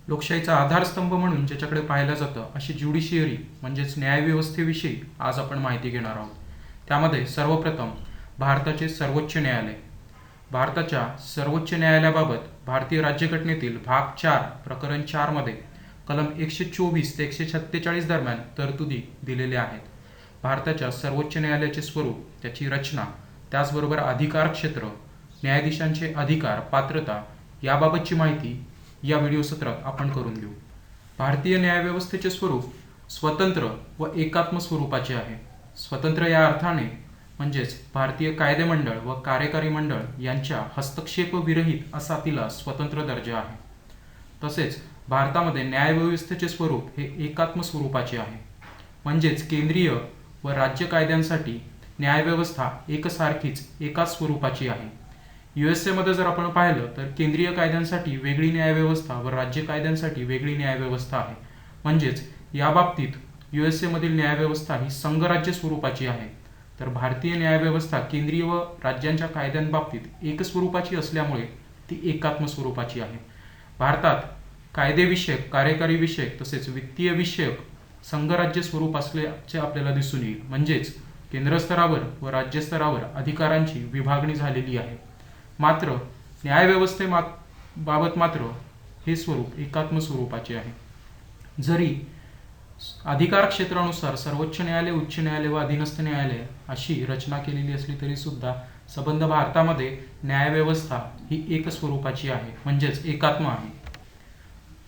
लोकशाहीचा आधारस्तंभ म्हणून ज्याच्याकडे पाहिलं जातं अशी ज्युडिशियरी म्हणजेच न्यायव्यवस्थेविषयी आज आपण माहिती घेणार आहोत. त्यामध्ये सर्वप्रथम भारताचे सर्वोच्च न्यायालय. भारताच्या सर्वोच्च न्यायालयाबाबत भारतीय राज्यघटनेतील भाग 4 प्रकरण 4 मध्ये कलम 124 ते 146 दरम्यान तरतुदी दिलेल्या आहेत. भारताच्या सर्वोच्च न्यायालयाचे स्वरूप, त्याची रचना, त्याचबरोबर अधिकार क्षेत्र, न्यायाधीशांचे अधिकार, पात्रता याबाबतची माहिती या व्हिडिओ सत्रात आपण करून घेऊ. भारतीय न्यायव्यवस्थेचे स्वरूप स्वतंत्र व एकात्म स्वरूपाचे आहे. स्वतंत्र या अर्थाने म्हणजेच भारतीय कायदेमंडळ व कार्यकारी मंडळ यांच्या हस्तक्षेप विरहित असा तिला स्वतंत्र दर्जा आहे. तसेच भारतामध्ये न्यायव्यवस्थेचे स्वरूप हे एकात्म स्वरूपाचे आहे. म्हणजेच केंद्रीय व राज्य कायद्यांसाठी न्यायव्यवस्था एकसारखीच एकाच स्वरूपाची आहे. USA मध्ये जर आपण पाहिलं तर केंद्रीय कायद्यांसाठी वेगळी न्यायव्यवस्था व राज्य कायद्यांसाठी वेगळी न्यायव्यवस्था आहे. म्हणजेच या बाबतीत USA मधील न्यायव्यवस्था ही संघराज्य स्वरूपाची आहे, तर भारतीय न्यायव्यवस्था केंद्रीय व राज्यांच्या कायद्यांबाबतीत एकस्वरूपाची असल्यामुळे ती एकात्म स्वरूपाची आहे. भारतात कायदेविषयक, कार्यकारी विषयक तसेच वित्तीय विषयक संघराज्य स्वरूप असल्याचे आपल्याला दिसून येईल. म्हणजेच केंद्र स्तरावर व राज्य स्तरावर अधिकारांची विभागणी झालेली आहे. मात्र न्यायव्यवस्थेबाबत मात्र हे स्वरूप एकात्म स्वरूपाचे आहे. जरी अधिकार क्षेत्रानुसार सर्वोच्च न्यायालय, उच्च न्यायालय व अधीनस्थ न्यायालय अशी रचना केलेली असली तरी सुद्धा संबंध भारतामध्ये न्यायव्यवस्था ही एक स्वरूपाची आहे, म्हणजेच एकात्म आहे.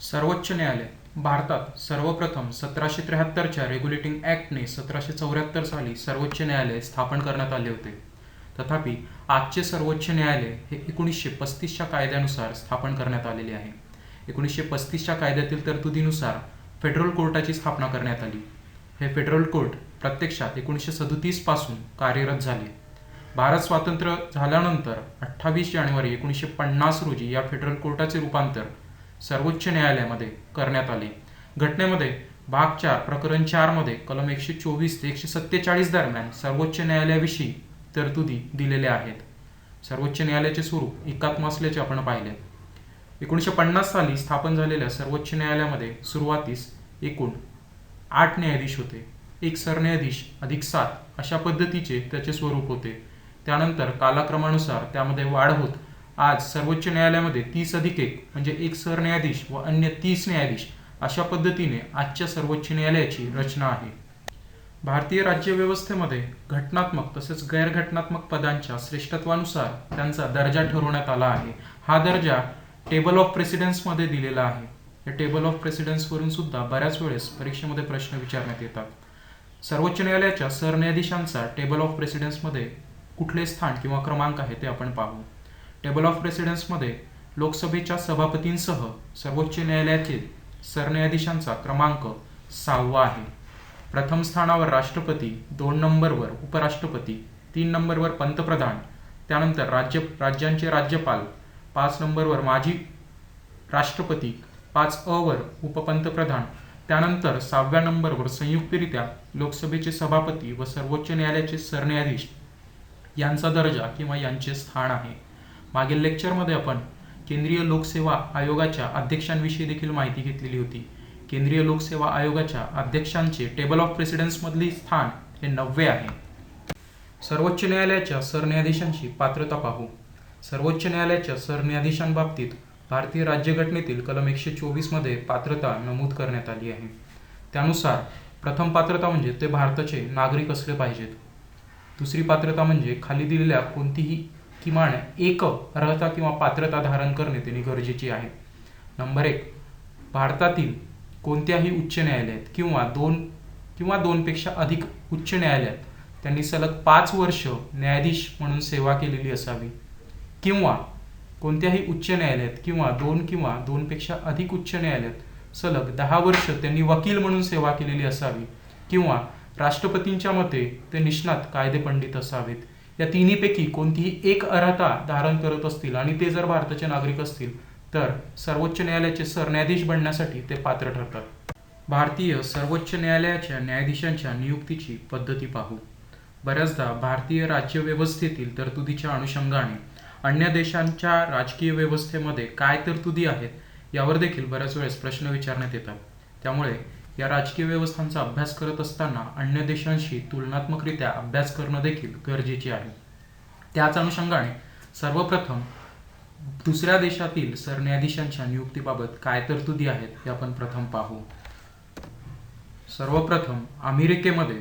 सर्वोच्च न्यायालय. भारतात सर्वप्रथम 1773च्या रेग्युलेटिंग ॲक्टने 1774 साली सर्वोच्च न्यायालय स्थापन करण्यात आले होते. तथापि आजचे सर्वोच्च न्यायालय हे 1935च्या कायद्यानुसार स्थापन करण्यात आलेले आहे. 1935च्या कायद्यातील तरतुदीनुसार फेडरल कोर्टाची स्थापना करण्यात आली. हे फेडरल कोर्ट प्रत्यक्षात 1937 पासून कार्यरत झाले. भारत स्वातंत्र्य झाल्यानंतर 28 जानेवारी 1950 रोजी या फेडरल कोर्टाचे रूपांतर सर्वोच्च न्यायालयामध्ये करण्यात आले. घटनेमध्ये भाग 4 प्रकरण 4 मध्ये कलम 124 ते 147 दरम्यान सर्वोच्च न्यायालयाविषयी तरतुदी दिलेल्या आहेत. सर्वोच्च न्यायालयाचे स्वरूप एकात्म असल्याचे आपण पाहिले. 1950 साली स्थापन झालेल्या सर्वोच्च न्यायालयामध्ये सुरुवातीस एकूण 8 न्यायाधीश होते. एक सरन्यायाधीश अधिक 7 अशा पद्धतीचे त्याचे स्वरूप होते. त्यानंतर कालक्रमानुसार त्यामध्ये वाढ होत आज सर्वोच्च न्यायालयामध्ये 30+1 म्हणजे एक सरन्यायाधीश व अन्य 30 न्यायाधीश अशा पद्धतीने आजच्या सर्वोच्च न्यायालयाची रचना आहे. भारतीय राज्यव्यवस्थेमध्ये घटनात्मक तसेच गैरघटनात्मक पदांच्या श्रेष्ठत्वानुसार त्यांचा दर्जा ठरवण्यात आला आहे. हा दर्जा टेबल ऑफ प्रेसिडेन्समध्ये दिलेला आहे. या टेबल ऑफ प्रेसिडेन्सवरून सुद्धा बऱ्याच वेळेस परीक्षेमध्ये प्रश्न विचारण्यात येतात. सर्वोच्च न्यायालयाच्या सरन्यायाधीशांचा टेबल ऑफ प्रेसिडेन्समध्ये कुठले स्थान किंवा क्रमांक आहे ते आपण पाहू. टेबल ऑफ प्रेसिडेन्समध्ये लोकसभेच्या सभापतींसह सर्वोच्च न्यायालयातील सरन्यायाधीशांचा क्रमांक 6वा आहे. प्रथम स्थानावर राष्ट्रपती, 2 नंबरवर उपराष्ट्रपती, 3 नंबरवर पंतप्रधान, त्यानंतर राज्यांचे राज्यपाल, 5 नंबरवर माजी राष्ट्रपती, 5 वर उपपंतप्रधान, त्यानंतर 6व्या नंबरवर संयुक्तरित्या लोकसभेचे सभापती व सर्वोच्च न्यायालयाचे सरन्यायाधीश यांचा दर्जा किंवा यांचे स्थान आहे. मागील लेक्चरमध्ये आपण केंद्रीय लोकसेवा आयोगाच्या अध्यक्षांविषयी देखील माहिती घेतलेली होती. केंद्रीय लोकसेवा आयोगाच्या अध्यक्षांचे टेबल ऑफ प्रेसिडेन्समधली स्थान हे 9वे आहे. सर्वोच्च न्यायालयाच्या सरन्यायाधीशांची पात्रता पाहू. सर्वोच्च न्यायालयाच्या सरन्यायाधीशांबाबतीत भारतीय राज्यघटनेतील कलम 124 मध्ये पात्रता नमूद करण्यात आली आहे. त्यानुसार प्रथम पात्रता म्हणजे ते भारताचे नागरिक असले पाहिजेत. दुसरी पात्रता म्हणजे खाली दिलेल्या कोणतीही किमान एक अर्हता किंवा पात्रता धारण करणे त्यांनी गरजेची आहे. नंबर 1, भारतातील कोणत्याही उच्च न्यायालयात किंवा दोनपेक्षा अधिक उच्च न्यायालयात त्यांनी सलग 5 वर्ष न्यायाधीश म्हणून सेवा केलेली असावी, किंवा कोणत्याही उच्च न्यायालयात किंवा दोनपेक्षा अधिक उच्च न्यायालयात सलग 10 वर्ष त्यांनी वकील म्हणून सेवा केलेली असावी, किंवा राष्ट्रपतींच्या मते ते निष्णात कायदेपंडित असावेत. या तिन्हीपैकी कोणतीही एक अर्हता धारण करत असतील आणि ते जर भारताचे नागरिक असतील तर सर्वोच्च न्यायालयाचे सरन्यायाधीश बनण्यासाठी ते पात्र ठरतात. भारतीय सर्वोच्च न्यायालयाच्या न्यायाधीशांच्या नियुक्तीची पद्धती पाहू. बऱ्याचदा भारतीय राज्यव्यवस्थेतील तरतुदीच्या अनुषंगाने अन्य देशांच्या राजकीय व्यवस्थेमध्ये काय तरतुदी आहेत यावर देखील बऱ्याच वेळेस प्रश्न विचारण्यात येतात. त्यामुळे या राजकीय व्यवस्थांचा अभ्यास करत असताना अन्य देशांशी तुलनात्मकरित्या अभ्यास करणं देखील गरजेचे आहे. त्याच अनुषंगाने सर्वप्रथम दुसऱ्या देशातील सरन्यायाधीशांच्या नियुक्तीबाबत काय तरतुदी आहेत हे आपण प्रथम पाहू. सर्वप्रथम अमेरिकेमध्ये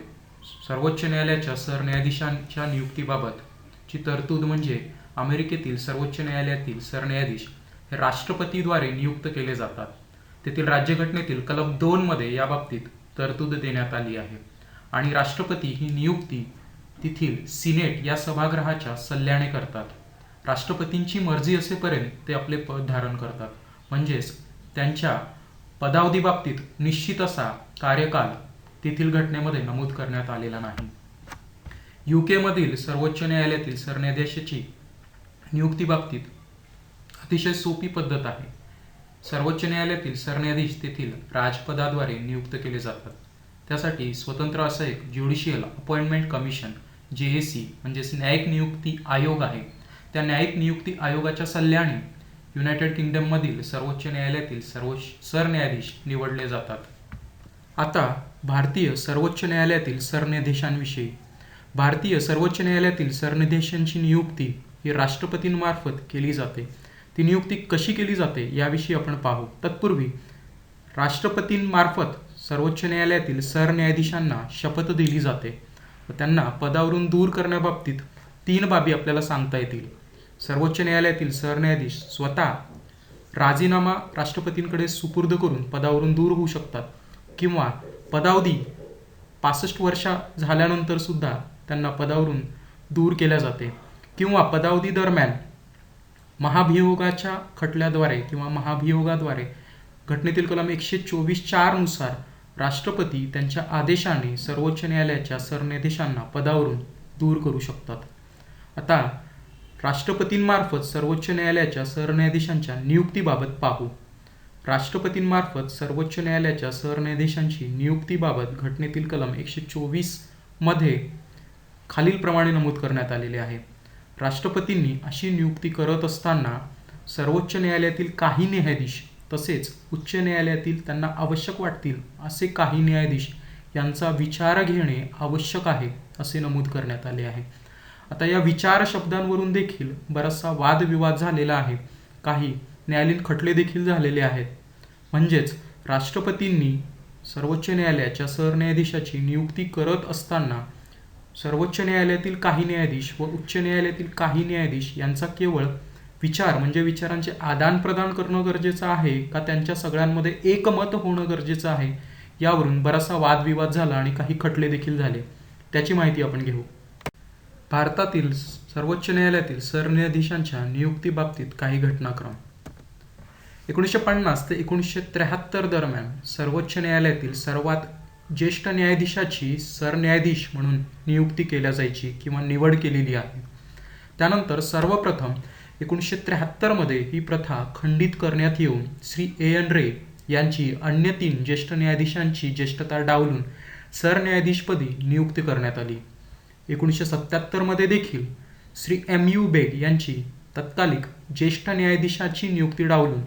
सर्वोच्च न्यायालयाच्या सरन्यायाधीशांच्या नियुक्तीबाबतची तरतूद म्हणजे अमेरिकेतील सर्वोच्च न्यायालयातील सरन्यायाधीश हे राष्ट्रपतीद्वारे नियुक्त केले जातात. तेथील राज्यघटनेतील कलम 2 मध्ये याबाबतीत तरतूद देण्यात आली आहे आणि राष्ट्रपती ही नियुक्ती तेथील सिनेट या सभागृहाच्या सल्ल्याने करतात. राष्ट्रपतींची मर्जी असेपर्यंत ते आपले पद धारण करतात. म्हणजेच त्यांच्या पदावधीबाबतीत निश्चित असा कार्यकाल तेथील घटनेमध्ये नमूद करण्यात आलेला नाही. UK मधील सर्वोच्च न्यायालयातील सरन्यायाधीशाची नियुक्तीबाबतीत अतिशय सोपी पद्धत आहे. सर्वोच्च न्यायालयातील सरन्यायाधीश तेथील राजपदाद्वारे नियुक्त केले जातात. त्यासाठी स्वतंत्र असं एक ज्युडिशियल अपॉइंटमेंट कमिशन JAC म्हणजेच न्यायिक नियुक्ती आयोग आहे. त्या न्यायिक नियुक्ती आयोगाच्या सल्ल्याने युनायटेड किंगडममधील सर्वोच्च न्यायालयातील सर्व सरन्यायाधीश निवडले जातात. आता भारतीय सर्वोच्च न्यायालयातील सरन्यायाधीशांविषयी. भारतीय सर्वोच्च न्यायालयातील सरन्यायाधीशांची नियुक्ती ही राष्ट्रपतींमार्फत केली जाते. ती नियुक्ती कशी केली जाते याविषयी आपण पाहू. तत्पूर्वी राष्ट्रपतींमार्फत सर्वोच्च न्यायालयातील सरन्यायाधीशांना शपथ दिली जाते व त्यांना पदावरून दूर करण्याबाबतीत 3 बाबी आपल्याला सांगता येतील. सर्वोच्च न्यायालयातील सरन्यायाधीश स्वतः राजीनामा राष्ट्रपतींकडे सुपूर्द करून पदावरून दूर होऊ शकतात किंवा पदावधी 65 वर्ष झाल्यानंतर सुद्धा त्यांना पदावरून दूर केल्या जाते किंवा पदावधी दरम्यान महाभियोगाच्या खटल्याद्वारे किंवा महाभियोगाद्वारे घटनेतील कलम 124(4) नुसार राष्ट्रपती त्यांच्या आदेशाने सर्वोच्च न्यायालयाच्या सरन्यायाधीशांना पदावरून दूर करू शकतात. आता राष्ट्रपतींमार्फत सर्वोच्च न्यायालयाच्या सरन्यायाधीशांच्या नियुक्तीबाबत पाहू. राष्ट्रपतींमार्फत सर्वोच्च न्यायालयाच्या सरन्यायाधीशांची नियुक्तीबाबत घटनेतील कलम 124 मध्ये खालीलप्रमाणे नमूद करण्यात आलेले आहे. राष्ट्रपतींनी अशी नियुक्ती करत असताना सर्वोच्च न्यायालयातील काही न्यायाधीश तसेच उच्च न्यायालयातील त्यांना आवश्यक वाटतील असे काही न्यायाधीश यांचा विचार घेणे आवश्यक आहे असे नमूद करण्यात आले आहे. आता या विचार शब्दांवरून देखील बराचसा वादविवाद झालेला आहे. काही न्यायालयीन खटले देखील झालेले आहेत. म्हणजेच राष्ट्रपतींनी सर्वोच्च न्यायालयाच्या सरन्यायाधीशाची नियुक्ती करत असताना सर्वोच्च न्यायालयातील काही न्यायाधीश व उच्च न्यायालयातील काही न्यायाधीश यांचा केवळ विचार म्हणजे विचारांचे आदान प्रदान करणं गरजेचं आहे का त्यांच्या सगळ्यांमध्ये एकमत होणं गरजेचं आहे यावरून बराचसा वादविवाद झाला आणि काही खटले देखील झाले. त्याची माहिती आपण घेऊ. भारतातील सर्वोच्च न्यायालयातील सरन्यायाधीशांच्या नियुक्तीबाबतीत काही घटनाक्रम. 1950 ते 1973 दरम्यान सर्वोच्च न्यायालयातील सर्वात ज्येष्ठ न्यायाधीशाची सरन्यायाधीश म्हणून नियुक्ती केल्या जायची किंवा निवड केलेली आहे. त्यानंतर सर्वप्रथम 1973 मध्ये ही प्रथा खंडित करण्यात येऊन श्री A.N. रे यांची अन्य 3 ज्येष्ठ न्यायाधीशांची ज्येष्ठता डावलून सरन्यायाधीशपदी नियुक्ती करण्यात आली. 1977 मध्ये देखील श्री M.U. बेग यांची तत्कालिक ज्येष्ठ न्यायाधीशाची नियुक्ती डावलून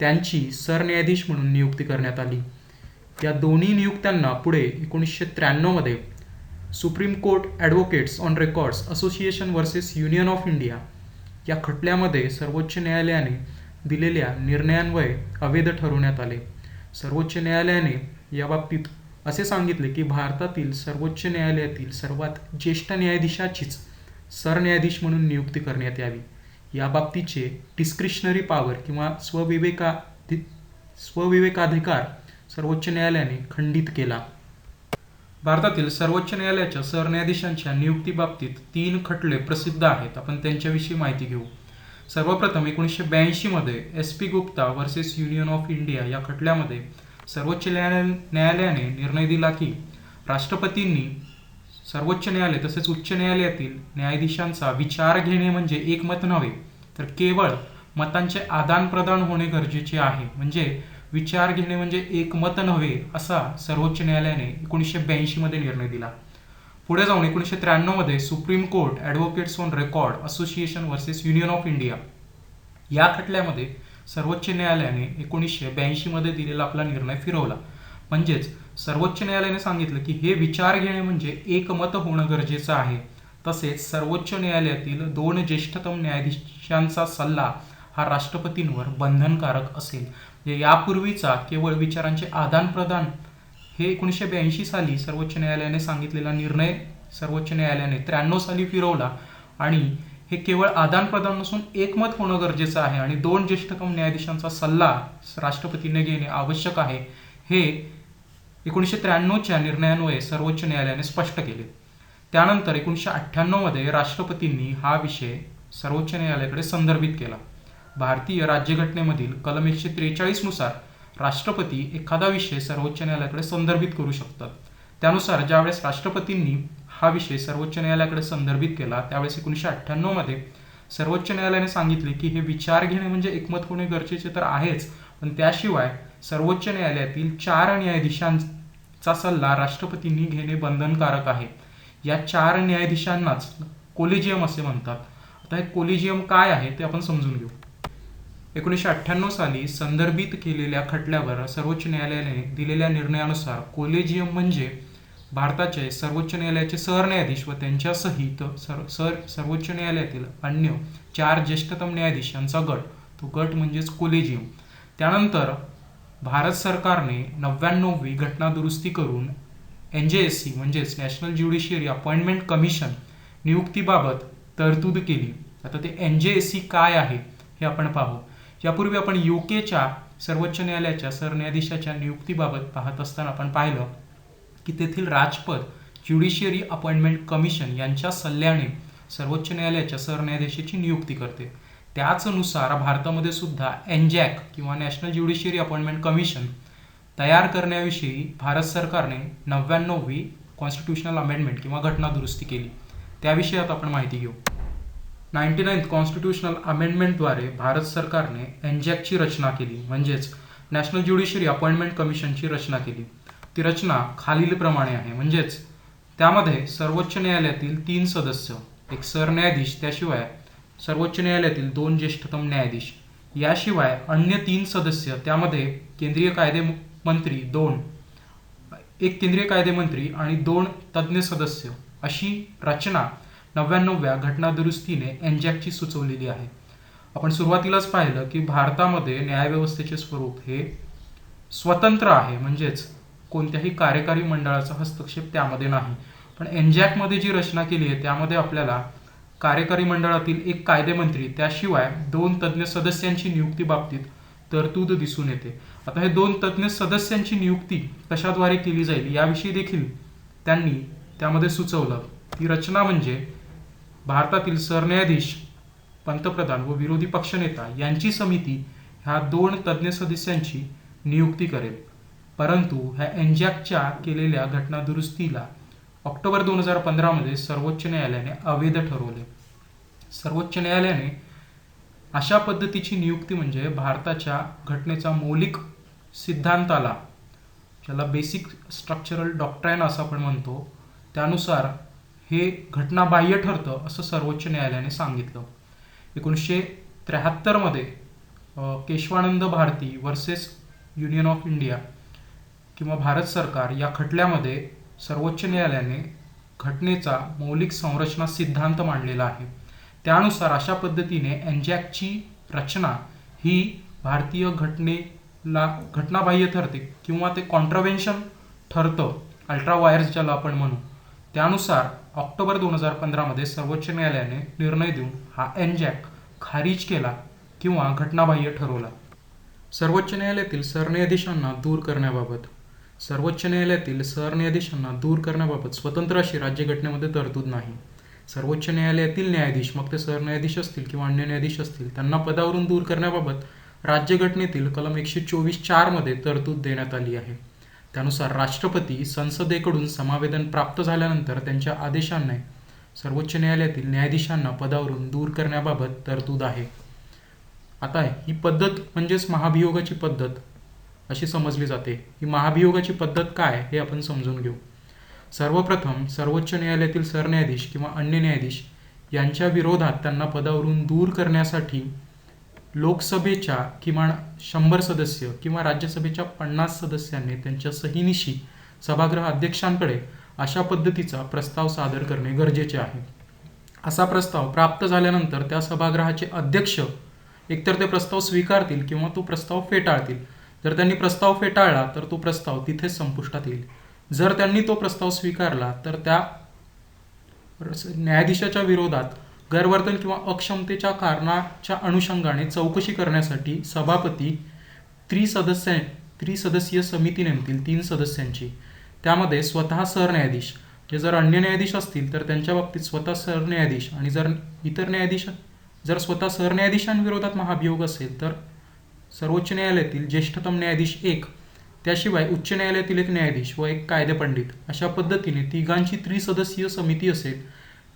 त्यांची सरन्यायाधीश म्हणून नियुक्ती करण्यात आली. या दोन्ही नियुक्त्यांना पुढे 1993 मध्ये supreme court advocates on records association versus union of India या खटल्यामध्ये सर्वोच्च न्यायालयाने दिलेल्या निर्णयान्वये अवैध ठरवण्यात आले. सर्वोच्च न्यायालयाने याबाबतीत असे सांगितले की भारतातील सर्वोच्च न्यायालयातील सर्वात ज्येष्ठ न्यायाधीशाचीच सरन्यायाधीश म्हणून नियुक्ती करण्यात यावी. याबाबतीचे डिस्क्रिशनरी पॉवर किंवा स्वविवेकाधिकार सर्वोच्च न्यायालयाने खंडित केला. भारतातील सर्वोच्च न्यायालयाच्या सरन्यायाधीशांच्या नियुक्तीबाबतीत 3 खटले प्रसिद्ध आहेत. आपण त्यांच्याविषयी माहिती घेऊ. सर्वप्रथम 1982 मध्ये SP Gupta versus union of India या खटल्यामध्ये सर्वोच्च न्यायालयाने निर्णय दिला की राष्ट्रपतींनी सर्वोच्च न्यायालय तसेच उच्च न्यायालयातील न्यायाधीशांचा विचार घेणे म्हणजे एकमत नव्हे तर केवळ मतांचे आदान प्रदान होणे गरजेचे आहे. म्हणजे विचार घेणे म्हणजे एकमत नव्हे असा सर्वोच्च न्यायालयाने 1982 मध्ये निर्णय दिला. पुढे जाऊन 1993 मध्ये supreme court advocates on record association versus union of India या खटल्यामध्ये सर्वोच्च न्यायालयाने 1982 मध्ये दिलेला आपला निर्णय फिरवला. म्हणजेच सर्वोच्च न्यायालयाने सांगितलं की हे विचार घेणे म्हणजे एकमत होणं गरजेचं आहे. तसेच सर्वोच्च न्यायालयातील 2 ज्येष्ठतम न्यायाधीशांचा सल्ला हा राष्ट्रपतींवर बंधनकारक असेल. यापूर्वीचा केवळ विचारांचे आदान प्रदान हे 1982 साली सर्वोच्च न्यायालयाने सांगितलेला निर्णय सर्वोच्च न्यायालयाने 93 साली फिरवला आणि हे केवळ आदान प्रदान नसून एकमत होणं गरजेचं आहे आणि 2 ज्येष्ठतम न्यायाधीशांचा सल्ला राष्ट्रपतींनी घेणे आवश्यक आहे हे 1993च्या निर्णयान्वये सर्वोच्च न्यायालयाने स्पष्ट केले. त्यानंतर 1998 मध्ये राष्ट्रपतींनी हा विषय सर्वोच्च न्यायालयाकडे संदर्भित केला. भारतीय राज्यघटनेमधील कलम 143 नुसार राष्ट्रपती एखादा विषय सर्वोच्च न्यायालयाकडे संदर्भित करू शकतात. त्यानुसार ज्यावेळेस राष्ट्रपतींनी हा विषय सर्वोच्च न्यायालयाकडे संदर्भित केला त्यावेळेस 1998 मध्ये सर्वोच्च न्यायालयाने सांगितले की हे विचार घेणे म्हणजे एकमत होणे गरजेचे तर आहेच, पण त्याशिवाय सर्वोच्च न्यायालयातील 4 न्यायाधीशांचा सल्ला राष्ट्रपतींनी घेणे बंधनकारक आहे. या 4 न्यायाधीशांनाच कोलेजियम असे म्हणतात. आता हे कोलेजियम काय आहे ते आपण समजून घेऊ. 1998 साली संदर्भित केलेल्या खटल्यावर सर्वोच्च न्यायालयाने दिलेल्या निर्णयानुसार कोलेजियम म्हणजे भारताचे सर्वोच्च न्यायालयाचे सरन्यायाधीश व त्यांच्यासहित सर्वोच्च न्यायालयातील अन्य 4 ज्येष्ठतम न्यायाधीश यांचा गट, तो गट म्हणजेच कोलेजियम. त्यानंतर भारत सरकारने 99वी घटना दुरुस्ती करून NJSC म्हणजेच नॅशनल ज्युडिशियरी अपॉइंटमेंट कमिशन नियुक्तीबाबत तरतूद केली. आता ते NJSC काय आहे हे आपण पाहू. यापूर्वी आपण UKच्या सर्वोच्च न्यायालयाच्या सरन्यायाधीशाच्या नियुक्तीबाबत पाहत असताना आपण पाहिलं की तेथील राजपद ज्युडिशियरी अपॉइंटमेंट कमिशन यांच्या सल्ल्याने सर्वोच्च न्यायालयाच्या सरन्यायाधीशाची नियुक्ती करते. त्याचनुसार भारतामध्ये सुद्धा NJAC किंवा नॅशनल ज्युडिशियरी अपॉइंटमेंट कमिशन तयार करण्याविषयी भारत सरकारने 99वी कॉन्स्टिट्यूशनल अमेंडमेंट किंवा घटना दुरुस्ती केली. त्याविषयी आता आपण माहिती घेऊ. 99th कॉन्स्टिट्यूशनल अमेंडमेंटद्वारे भारत सरकारने NJACची रचना केली, म्हणजेच नॅशनल ज्युडिशियरी अपॉइंटमेंट कमिशनची रचना केली. ती रचना खालीलप्रमाणे आहे. म्हणजेच त्यामध्ये सर्वोच्च न्यायालयातील 3 सदस्य, एक सरन्यायाधीश, त्याशिवाय सर्वोच्च न्यायालयातील 2 ज्येष्ठतम न्यायाधीश, याशिवाय अन्य 3 सदस्य, त्यामध्ये केंद्रीय कायदेमंत्री 2, एक केंद्रीय कायदेमंत्री आणि 2 तज्ज्ञ सदस्य, अशी रचना 99व्या घटना दुरुस्तीने NJACची सुचवलेली आहे. आपण सुरुवातीलाच पाहिलं की भारतामध्ये न्यायव्यवस्थेचे स्वरूप हे स्वतंत्र आहे, म्हणजेच कोणत्याही कार्यकारी मंडळाचा हस्तक्षेप त्यामध्ये नाही. पण NJAC मध्ये जी रचना केली आहे त्यामध्ये आपल्याला कार्यकारी मंडळातील एक कायदेमंत्री त्याशिवाय 2 तज्ज्ञ सदस्यांची नियुक्ती बाबतीत तरतूद दिसून येते. आता हे 2 तज्ज्ञ सदस्यांची नियुक्ती कशाद्वारे केली जाईल याविषयी देखील त्यांनी त्यामध्ये सुचवलं. ती रचना म्हणजे भारतातील सरन्यायाधीश, पंतप्रधान व विरोधी पक्षनेता यांची समिती ह्या 2 तज्ज्ञ सदस्यांची नियुक्ती करेल. परंतु ह्या NJACच्या केलेल्या घटना दुरुस्तीला ऑक्टोबर 2015 मध्ये सर्वोच्च न्यायालयाने अवैध ठरवले. सर्वोच्च न्यायालयाने अशा पद्धतीची नियुक्ती म्हणजे भारताच्या घटनेचा मौलिक सिद्धांताला, ज्याला बेसिक स्ट्रक्चरल डॉक्ट्राइन असं आपण म्हणतो, त्यानुसार हे घटनाबाह्य ठरतं असं सर्वोच्च न्यायालयाने सांगितलं. 1973 मध्ये Keshavananda Bharati versus union of India किंवा भारत सरकार या खटल्यामध्ये सर्वोच्च न्यायालयाने घटनेचा मौलिक संरचना सिद्धांत मांडलेला आहे. त्यानुसार अशा पद्धतीने NJACची रचना ही भारतीय घटनेला घटनाबाह्य ठरते किंवा ते कॉन्ट्राव्हेन्शन ठरतं, अल्ट्रा वायर्स ज्याला आपण म्हणू. त्यानुसार ऑक्टोबर 2015 मध्ये सर्वोच्च न्यायालयाने निर्णय देऊन हा NJAC खारिज केला किंवा घटनाबाह्य ठरवला. सर्वोच्च न्यायालयातील सरन्यायाधीशांना दूर करण्याबाबत सर्वोच्च न्यायालयातील सरन्यायाधीशांना दूर करण्याबाबत स्वतंत्र अशी राज्यघटनेमध्ये तरतूद नाही. सर्वोच्च न्यायालयातील न्यायाधीश, मग ते सरन्यायाधीश असतील किंवा अन्य न्यायाधीश असतील, त्यांना पदावरून दूर करण्याबाबत राज्यघटनेतील कलम 124(4) मध्ये तरतूद देण्यात आली आहे. त्यानुसार राष्ट्रपती संसदेकडून समावेदन प्राप्त झाल्यानंतर त्यांच्या आदेशाने सर्वोच्च न्यायालयातील न्यायाधीशांना पदावरून दूर करण्याबाबत तरतूद आहे. आता ही पद्धत म्हणजेच महाभियोगाची पद्धत अशी समजली जाते. ही महाभियोगाची पद्धत काय हे आपण समजून घेऊ. सर्वप्रथम सर्वोच्च न्यायालयातील सरन्यायाधीश किंवा अन्य न्यायाधीश यांच्या विरोधात त्यांना पदावरून दूर करण्यासाठी लोकसभेच्या किमान 100 सदस्य किंवा राज्यसभेच्या 50 सदस्यांनी त्यांच्या सहीनिशी सभागृह अध्यक्षांकडे अशा पद्धतीचा प्रस्ताव सादर करणे गरजेचे आहे. असा प्रस्ताव प्राप्त झाल्यानंतर त्या सभागृहाचे अध्यक्ष एकतर ते प्रस्ताव स्वीकारतील किंवा तो प्रस्ताव फेटाळतील. जर त्यांनी प्रस्ताव फेटाळला तर तो प्रस्ताव तिथेच संपुष्टात येईल. जर त्यांनी तो प्रस्ताव स्वीकारला तर त्या न्यायाधीशाच्या विरोधात गैरवर्तन किंवा अक्षमतेच्या कारणाच्या अनुषंगाने चौकशी करण्यासाठी सभापती त्रिसदस्यीय समिती नेमतील 3 सदस्यांची. त्यामध्ये स्वतः सरन्यायाधीश, जे जर अन्य न्यायाधीश असतील तर त्यांच्या बाबतीत स्वतः सरन्यायाधीश, आणि जर इतर न्यायाधीश जर स्वतः सरन्यायाधीशांविरोधात महाभियोग असेल तर सर्वोच्च न्यायालयातील ज्येष्ठतम न्यायाधीश 1, त्याशिवाय उच्च न्यायालयातील 1 न्यायाधीश व 1 कायदेपंडित, अशा पद्धतीने 3 त्रिसदस्यीय समिती असेल.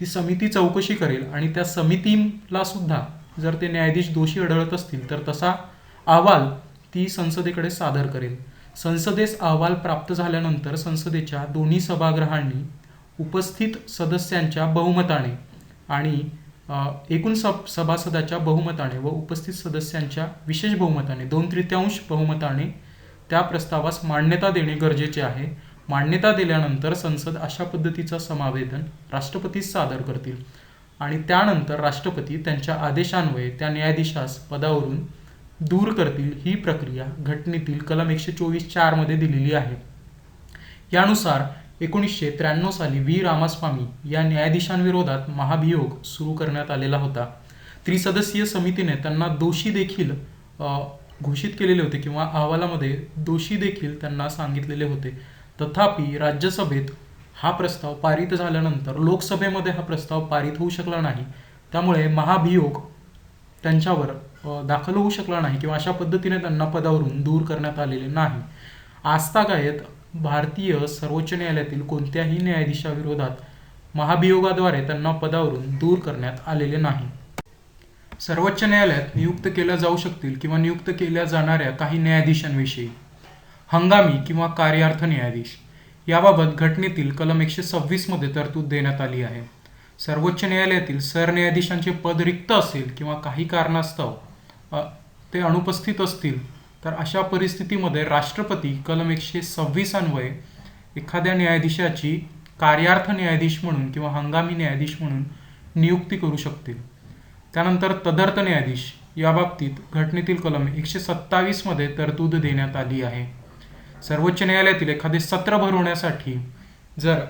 ती समिती चौकशी करेल आणि त्या समितीला सुद्धा जर ते न्यायाधीश दोषी आढळत असतील तर तसा अहवाल ती संसदेकडे सादर करेल. संसदेस अहवाल प्राप्त झाल्यानंतर संसदेच्या दोन्ही सभागृहांनी उपस्थित सदस्यांच्या बहुमताने आणि एकूण सभासदाच्या बहुमताने व उपस्थित सदस्यांच्या विशेष बहुमताने 2/3 बहुमताने त्या प्रस्तावास मान्यता देणे गरजेचे आहे. मान्यता दिल्यानंतर संसद अशा पद्धतीचा समावेदन राष्ट्रपतीस सादर करतील आणि त्यानंतर राष्ट्रपती त्यांच्या आदेशान्वये त्या न्यायाधीशास पदावरून दूर करतील. ही प्रक्रिया घटनेतील कलम 124(4) मध्ये दिलेली आहे. यानुसार 1993 साली व्ही. रामास्वामी या न्यायाधीशांविरोधात महाभियोग सुरू करण्यात आलेला होता. त्रिसदस्यीय समितीने त्यांना दोषी देखील घोषित केलेले होते किंवा अहवालामध्ये दोषी देखील त्यांना सांगितलेले होते. तथापि राज्यसभेत हा प्रस्ताव पारित झाल्यानंतर लोकसभेमध्ये हा प्रस्ताव पारित होऊ शकला नाही. त्यामुळे महाभियोग त्यांच्यावर दाखल होऊ शकला नाही किंवा अशा पद्धतीने त्यांना पदावरून दूर करण्यात आलेले नाही. आजतागायत भारतीय सर्वोच्च न्यायालयातील कोणत्याही न्यायाधीशाविरोधात महाभियोगाद्वारे त्यांना पदावरून दूर करण्यात आलेले नाही. सर्वोच्च न्यायालयात नियुक्त केल्या जाऊ शकतील किंवा नियुक्त केल्या जाणाऱ्या काही न्यायाधीशांविषयी. हंगामी किंवा कार्यार्थ न्यायाधीश याबाबत घटनेतील कलम 126 मध्ये तरतूद देण्यात आली आहे. सर्वोच्च न्यायालयातील सरन्यायाधीशांचे पद रिक्त असेल किंवा काही कारणास्तव ते अनुपस्थित असतील तर अशा परिस्थितीमध्ये राष्ट्रपती कलम 126 अन्वये एखाद्या न्यायाधीशाची कार्यार्थ न्यायाधीश म्हणून किंवा हंगामी न्यायाधीश म्हणून नियुक्ती करू शकतील. त्यानंतर तदर्थ न्यायाधीश याबाबतीत घटनेतील कलम 127 मध्ये तरतूद देण्यात आली आहे. सर्वोच्च न्यायालयातील एखादे सत्र भरवण्यासाठी जर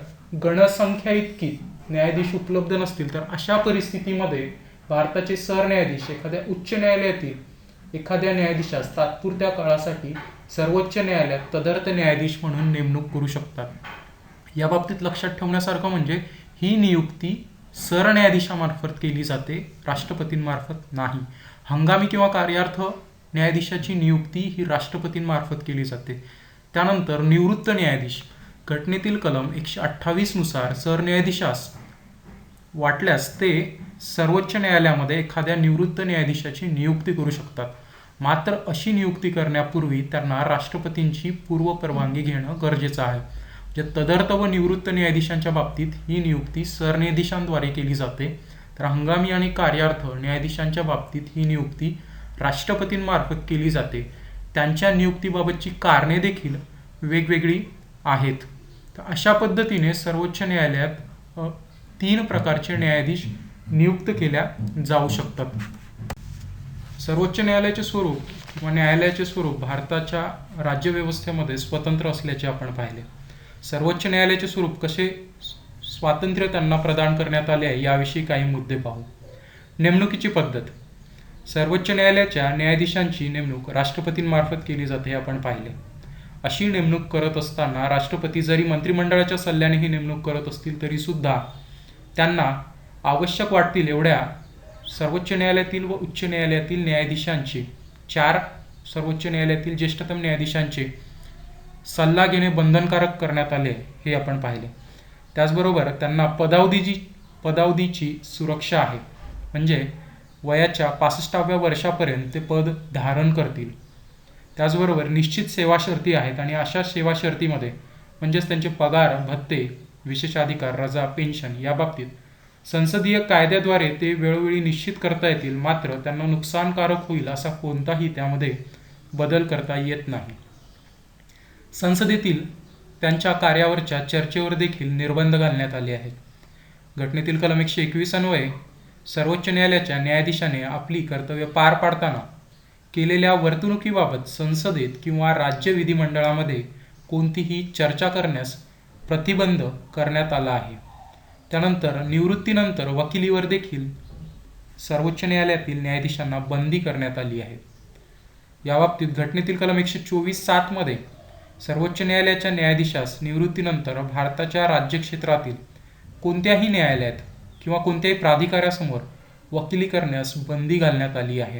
गणसंख्या इतकी न्यायाधीश उपलब्ध नसतील तर अशा परिस्थितीमध्ये भारताचे सरन्यायाधीश एखाद्या उच्च न्यायालयातील एखाद्या न्यायाधीशास तात्पुरत्या काळासाठी सर्वोच्च न्यायालयात तदर्थ न्यायाधीश म्हणून नेमणूक करू शकतात. याबाबतीत लक्षात ठेवण्यासारखं म्हणजे ही नियुक्ती सरन्यायाधीशामार्फत केली जाते, राष्ट्रपतींमार्फत नाही. हंगामी किंवा कार्यार्थ न्यायाधीशाची नियुक्ती ही राष्ट्रपतींमार्फत केली जाते. त्यानंतर निवृत्त न्यायाधीश घटनेतील कलम 128 नुसार सरन्यायाधीशास वाटल्यास ते सर्वोच्च न्यायालयामध्ये एखाद्या निवृत्त न्यायाधीशाची नियुक्ती करू शकतात. मात्र अशी नियुक्ती करण्यापूर्वी त्यांना राष्ट्रपतींची पूर्वपरवानगी घेणं गरजेचं आहे. जे तदर्थ व निवृत्त न्यायाधीशांच्या बाबतीत ही नियुक्ती सरन्यायाधीशांद्वारे केली जाते, तर हंगामी आणि कार्यार्थ न्यायाधीशांच्या बाबतीत ही नियुक्ती राष्ट्रपतींमार्फत केली जाते. त्यांच्या नियुक्तीबाबतची कारणे देखील वेगवेगळी आहेत. तर अशा पद्धतीने सर्वोच्च न्यायालयात 3 प्रकारचे न्यायाधीश नियुक्त केल्या जाऊ शकतात. सर्वोच्च न्यायालयाचे स्वरूप किंवा न्यायालयाचे स्वरूप भारताच्या राज्यव्यवस्थेमध्ये स्वतंत्र असल्याचे आपण पाहिले. सर्वोच्च न्यायालयाचे स्वरूप कसे स्वातंत्र्य त्यांना प्रदान करण्यात आले आहे याविषयी काही मुद्दे पाहू. नेमणुकीची पद्धत. सर्वोच्च न्यायालयाच्या न्यायाधीशांची नेमणूक राष्ट्रपतींमार्फत केली जाते हे आपण पाहिले. अशी नेमणूक करत असताना राष्ट्रपती जरी मंत्रिमंडळाच्या सल्ल्याने ही नेमणूक करत असतील तरी सुद्धा त्यांना आवश्यक वाटतील एवढ्या सर्वोच्च न्यायालयातील व उच्च न्यायालयातील न्यायाधीशांचे 4 सर्वोच्च न्यायालयातील ज्येष्ठतम न्यायाधीशांचे सल्ला घेणे बंधनकारक करण्यात आले हे आपण पाहिले. त्याचबरोबर त्यांना पदावधीची सुरक्षा आहे, म्हणजे वयाच्या 65व्या वर्षापर्यंत ते पद धारण करतील. त्याचबरोबर निश्चित सेवा शर्ती आहेत आणि अशा सेवा शर्तीमध्ये म्हणजेच त्यांचे पगार, भत्ते, विशेषाधिकार, रजा, पेन्शन याबाबतीत संसदीय कायद्याद्वारे ते वेळोवेळी निश्चित करता येतील, मात्र त्यांना नुकसानकारक होईल असा कोणताही त्यामध्ये बदल करता येत नाही. संसदेतील त्यांच्या कार्यावरच्या चर्चेवर देखील निर्बंध घालण्यात आले आहेत. घटनेतील कलम 121 अन्वये सर्वोच्च न्यायालयाच्या न्यायाधीशाने आपली कर्तव्य पार पाडताना केलेल्या वर्तणुकीबाबत संसदेत किंवा राज्य विधिमंडळामध्ये कोणतीही चर्चा करण्यास प्रतिबंध करण्यात आला आहे. त्यानंतर निवृत्तीनंतर वकिलीवर देखील सर्वोच्च न्यायालयातील न्यायाधीशांना बंदी करण्यात आली आहे. याबाबतीत घटनेतील कलम 124(7) मध्ये सर्वोच्च न्यायालयाच्या न्यायाधीशास निवृत्तीनंतर भारताच्या राज्यक्षेत्रातील कोणत्याही न्यायालयात किंवा कोणत्याही प्राधिकाऱ्यासमोर वकिली करण्यास बंदी घालण्यात आली आहे.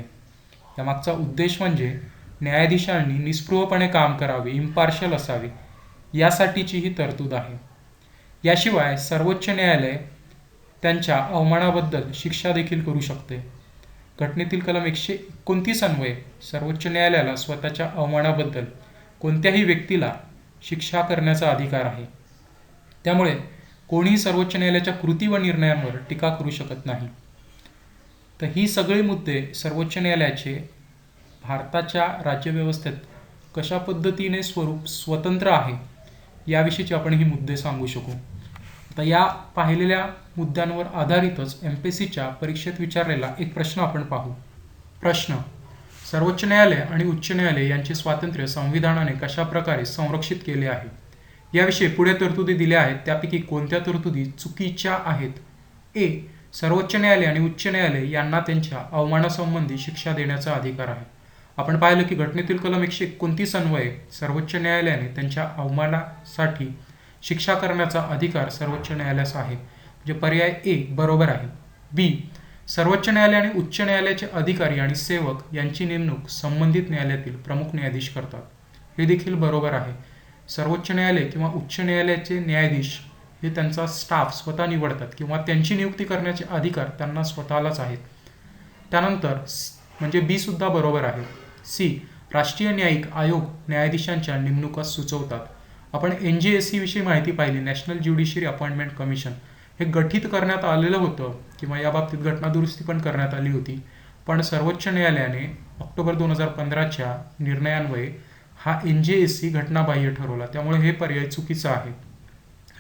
यामागचा उद्देश म्हणजे न्यायाधीशांनी निस्पृहपणे काम करावे, इम्पार्शियल असावे, यासाठीची ही तरतूद आहे. याशिवाय सर्वोच्च न्यायालय त्यांच्या अवमानाबद्दल शिक्षा देखील करू शकते. घटनेतील कलम 129 अन्वये सर्वोच्च न्यायालयाला स्वतःच्या अवमानाबद्दल कोणत्याही व्यक्तीला शिक्षा करण्याचा अधिकार आहे. त्यामुळे कोणीही सर्वोच्च न्यायालयाच्या कृती व निर्णयांवर टीका करू शकत नाही. तर ही सगळी मुद्दे सर्वोच्च न्यायालयाचे भारताच्या राज्यव्यवस्थेत कशा पद्धतीने स्वरूप स्वतंत्र आहे याविषयीचे आपण ही मुद्दे सांगू शकू. आता या पाहिलेल्या मुद्द्यांवर आधारितच MPSCच्या परीक्षेत विचारलेला एक प्रश्न आपण पाहू. प्रश्न: सर्वोच्च न्यायालय आणि उच्च न्यायालय यांचे स्वातंत्र्य संविधानाने कशा प्रकारे संरक्षित केले आहे याविषयी पुढे तरतुदी दिल्या आहेत. त्यापैकी कोणत्या तरतुदी चुकीच्या आहेत? ए. सर्वोच्च न्यायालय आणि उच्च न्यायालय यांना त्यांच्या अवमानासंबंधी शिक्षा देण्याचा अधिकार आहे. आपण पाहिलं की घटनेतील कलम 129 अन्वये सर्वोच्च न्यायालयाने त्यांच्या अवमानासाठी शिक्षा करण्याचा अधिकार सर्वोच्च न्यायालयास आहे. म्हणजे पर्याय ए बरोबर आहे. बी. सर्वोच्च न्यायालय आणि उच्च न्यायालयाचे अधिकारी आणि सेवक यांची नेमणूक संबंधित न्यायालयातील प्रमुख न्यायाधीश करतात. हे देखील बरोबर आहे. सर्वोच्च न्यायालय किंवा उच्च न्यायालयाचे न्यायाधीश हे त्यांचा स्टाफ स्वतः निवडतात किंवा त्यांची नियुक्ती करण्याचे अधिकार त्यांना स्वतःलाच आहेत. त्यानंतर म्हणजे बी सुद्धा बरोबर आहे. सी. राष्ट्रीय न्यायिक आयोग न्यायाधीशांच्या नेमणुका सुचवतात. आपण NJSC विषयी माहिती पाहिली, नॅशनल ज्युडिशियरी अपॉइंटमेंट कमिशन. हे गठीत करण्यात आलेलं होतं किंवा याबाबतीत घटनादुरुस्ती पण करण्यात आली होती, पण सर्वोच्च न्यायालयाने ऑक्टोबर 2015च्या निर्णयान्वये हा NJSC घटनाबाह्य ठरवला. त्यामुळे हे पर्याय चुकीचा आहे.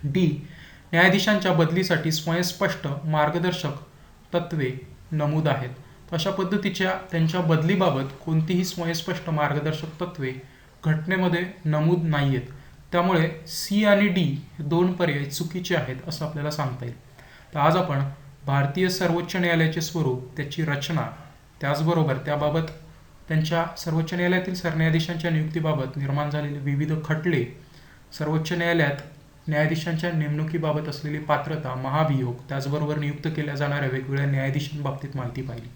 डी. न्यायाधीशांच्या बदलीसाठी स्वयंस्पष्ट मार्गदर्शक तत्त्वे नमूद आहेत. अशा पद्धतीच्या त्यांच्या बदलीबाबत कोणतीही स्वयंस्पष्ट मार्गदर्शक तत्त्वे घटनेमध्ये नमूद नाही आहेत. त्यामुळे सी आणि डी हे दोन पर्याय चुकीचे आहेत असं आपल्याला सांगता येईल. तर आज आपण भारतीय सर्वोच्च न्यायालयाचे स्वरूप, त्याची रचना, त्याचबरोबर त्याबाबत त्यांच्या सर्वोच्च न्यायालयातील सरन्यायाधीशांच्या नियुक्तीबाबत निर्माण झालेले विविध खटले, सर्वोच्च न्यायालयात न्यायाधीशांच्या नेमणुकीबाबत असलेली पात्रता, महाभियोग, त्याचबरोबर नियुक्त केल्या जाणाऱ्या वेगवेगळ्या न्यायाधीशांबाबतीत माहिती पाहिली.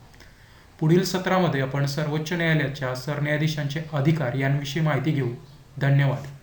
पुढील सत्रामध्ये आपण सर्वोच्च न्यायालयाच्या सरन्यायाधीशांचे अधिकार यांविषयी माहिती घेऊ. धन्यवाद.